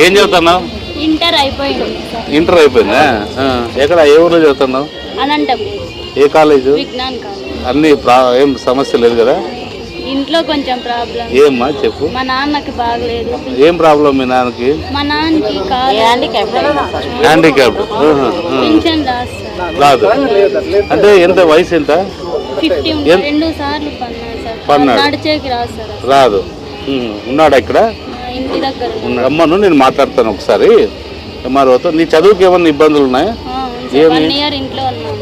ఏం చదువుతున్నావు? ఇంటర్ అయిపోయింది. ఇంటర్ అయిపోయిందా? ఎక్కడ ఏ ఊర్లో చదువుతున్నావు? అనంతపూర్. ఏ కాలేజు? విజ్ఞాన్ కాలేజ్. అన్ని ఏం సమస్య లేదు కదా? ఇంట్లో కొంచెం ప్రాబ్లం. ఏమ్మా చెప్పు. మా నాన్నకి బాగలేదు. ఏం ప్రాబ్లం మీ నాన్నకి? మా నాన్నకి హ్యాండిక్యాప్డ్. పింఛన్ రాదు అంటే ఎంత వయసు ఎంత? 50. 2 సార్లు పన్నాడు. నడిచేకి రాదు సార్. రాదు. ఉన్నాడా ఇక్కడ? ఇంటి దగ్గర. అమ్మను నేను మాట్లాడతాను ఒకసారి. ఎంఆర్ఓతో. నీ చదువుకి ఏమన్నా ఇబ్బందులు ఉన్నాయా? 1 ఇయర్ ఇంట్లో ఉన్నాను.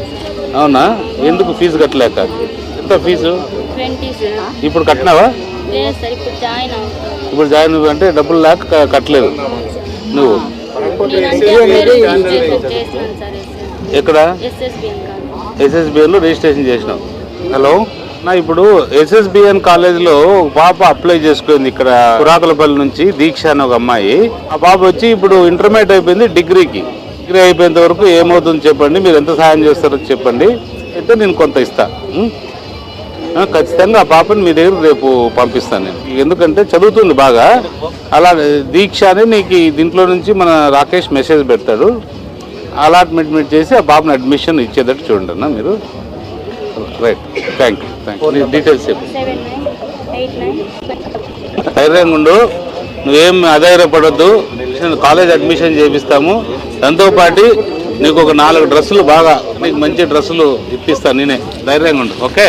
అవునా? ఎందుకు ఫీజు కట్టలేక? ఎంత ఫీజు? 20 సార్. ఇప్పుడు కట్టినావా? లేదు సార్, ఇప్పుడు జాయిన్ అవుతాను. ఇప్పుడు జాయిన్ అంటే డబ్బులు లేక కట్టలేదు నువ్వు? ఎక్కడ? ఎస్ఎస్బిఎన్లో రిజిస్ట్రేషన్ చేసినావు. హలో నా ఇప్పుడు ఎస్ఎస్బిఎన్ కాలేజీలో పాప అప్లై చేసుకుంది ఇక్కడ పురాకులపల్లి నుంచి. దీక్ష అని ఒక అమ్మాయి. ఆ పాప వచ్చి ఇప్పుడు ఇంటర్మీడియట్ అయిపోయింది. డిగ్రీ అయిపోయేంత వరకు ఏమవుతుంది చెప్పండి, మీరు ఎంత సహాయం చేస్తారో చెప్పండి, అయితే నేను కొంత ఇస్తా. ఖచ్చితంగా ఆ పాపని మీ దగ్గర రేపు పంపిస్తాను నేను. ఎందుకంటే చదువుతుంది బాగా. అలా దీక్ష అని నీకు దీంట్లో నుంచి మన రాకేష్ మెసేజ్ పెడతాడు. అలాట్మెంట్ చేసి ఆ పాపని అడ్మిషన్ ఇచ్చేటట్టు చూడండి అన్న మీరు. Right, thank you. డీటెయిల్స్ చెప్పు. ధైర్యంగా ఉండు, నువ్వేం అధైర్యపడద్దు. College admission చేపిస్తాము. దాంతోపాటు నీకు ఒక 4 డ్రెస్సులు బాగా నీకు మంచి డ్రెస్సులు ఇప్పిస్తాను నేనే. ధైర్యంగా ఉండు. ఓకే.